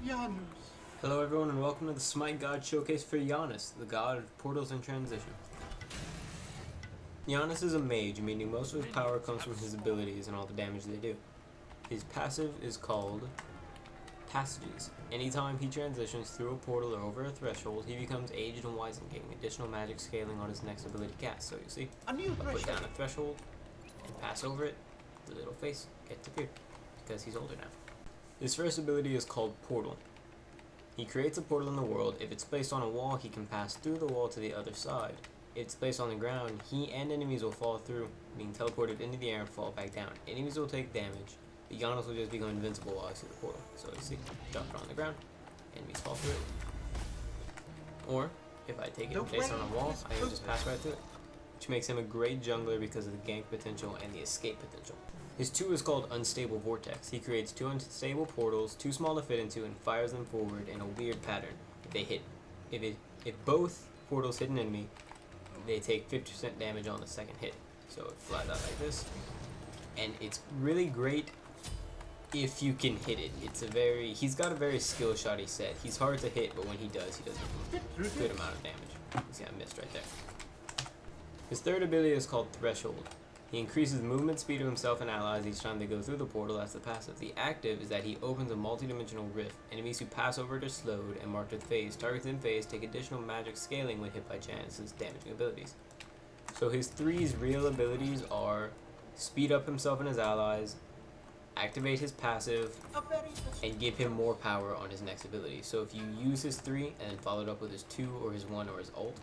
Janus. Hello everyone and welcome to the Smite God Showcase for Janus, the god of portals and transition. Janus is a mage, meaning most of his power comes from his abilities and all the damage they do. His passive is called Passages. Anytime he transitions through a portal or over a threshold, he becomes aged and wizened, gaining additional magic scaling on his next ability cast. So you see, A new I'll put threshold. down a threshold and pass over it, the little face gets appeared, because he's older now. His first ability is called Portal. He creates a portal in the world. If it's placed on a wall, he can pass through the wall to the other side. If it's placed on the ground, he and enemies will fall through, being teleported into the air and fall back down. Enemies will take damage. The Janus will just become invincible while he's through the portal. So you see, drop it on the ground, enemies fall through it. Or, if I take it and place it on a wall, I can just pass right through it. Which makes him a great jungler because of the gank potential and the escape potential. His 2 is called Unstable Vortex. He creates 2 unstable portals, too small to fit into, and fires them forward in a weird pattern. If they hit, if both portals hit an enemy, they take 50% damage on the second hit. So it flies out like this, and it's really great if you can hit it. He's got a very skill shotty set. He's hard to hit, but when he does a good amount of damage. See, I missed right there. His third ability is called Threshold. He increases movement speed of himself and allies each time they go through the portal as the passive. The active is that he opens a multi-dimensional rift. Enemies who pass over it are slowed and marked with phase. Targets in phase take additional magic scaling when hit by Janus' damaging abilities. So his 3's real abilities are speed up himself and his allies, activate his passive, and give him more power on his next ability. So if you use his 3 and then follow it up with his 2 or his 1 or his ult,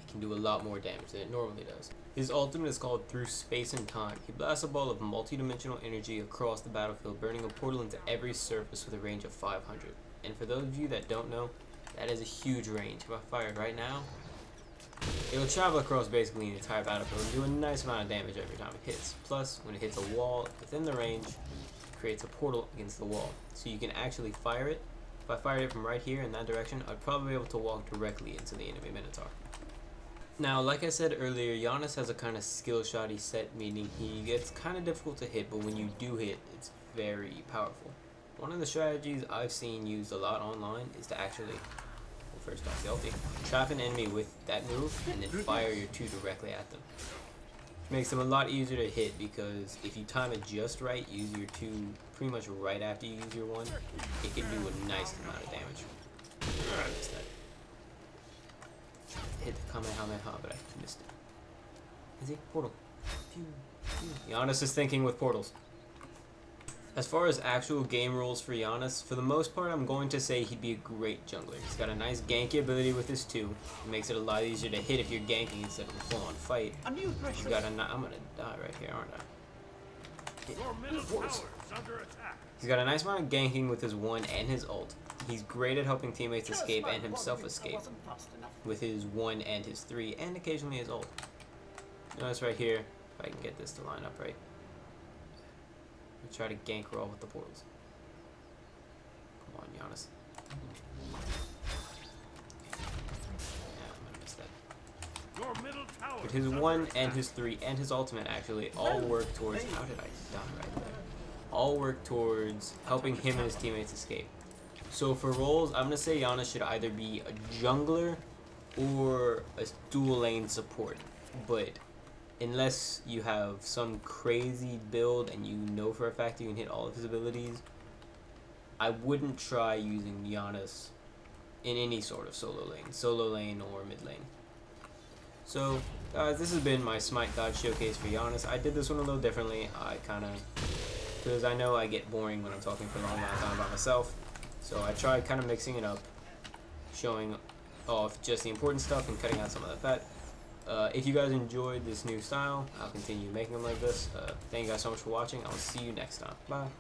it can do a lot more damage than it normally does. His ultimate is called Through Space and Time. He blasts a ball of multi-dimensional energy across the battlefield, burning a portal into every surface with a range of 500. And for those of you that don't know, that is a huge range. If I fire it right now, it will travel across basically the entire battlefield and do a nice amount of damage every time it hits. Plus, when it hits a wall within the range, it creates a portal against the wall. So you can actually fire it. If I fired it from right here in that direction, I'd probably be able to walk directly into the enemy Minotaur. Now, like I said earlier, Janus has a kind of skill shotty set, meaning he gets kind of difficult to hit, but when you do hit, it's very powerful. One of the strategies I've seen used a lot online is to actually, well, first off the ulti, trap an enemy with that move and then fire your 2 directly at them. Which makes them a lot easier to hit because if you time it just right, use your 2 pretty much right after you use your 1, it can do a nice amount of damage. I missed that. Hit the Kamehameha, but I missed it. Is he? Portal. Pew, pew. Janus is thinking with portals. As far as actual game rules for Janus, for the most part, I'm going to say he'd be a great jungler. He's got a nice ganky ability with his 2. It makes it a lot easier to hit if you're ganking instead of a full-on fight. A new He's threshold. got a I'm gonna die right here, aren't I? Your middle tower is under attack. He's got a nice amount of ganking with his 1 and his ult. He's great at helping teammates escape and himself escape with his 1 and his 3, and occasionally his ult. Notice right here, if I can get this to line up right. Try to gank roll with the portals. Come on, Janus. Yeah, I'm gonna miss that. Your middle tower. But his 1 and his 3 and his ultimate actually all work towards, how did I die right there? All work towards helping him and his teammates escape. So for roles, I'm gonna say Janus should either be a jungler or a dual lane support. But unless you have some crazy build and you know for a fact you can hit all of his abilities, I wouldn't try using Janus in any sort of solo lane or mid lane. So guys, this has been my Smite God Showcase for Janus. I did this one a little differently. Because I know I get boring when I'm talking for a long amount of time by myself. So I tried kind of mixing it up, showing off just the important stuff and cutting out some of the fat. If you guys enjoyed this new style, I'll continue making them like this. Thank you guys so much for watching. I'll see you next time. Bye.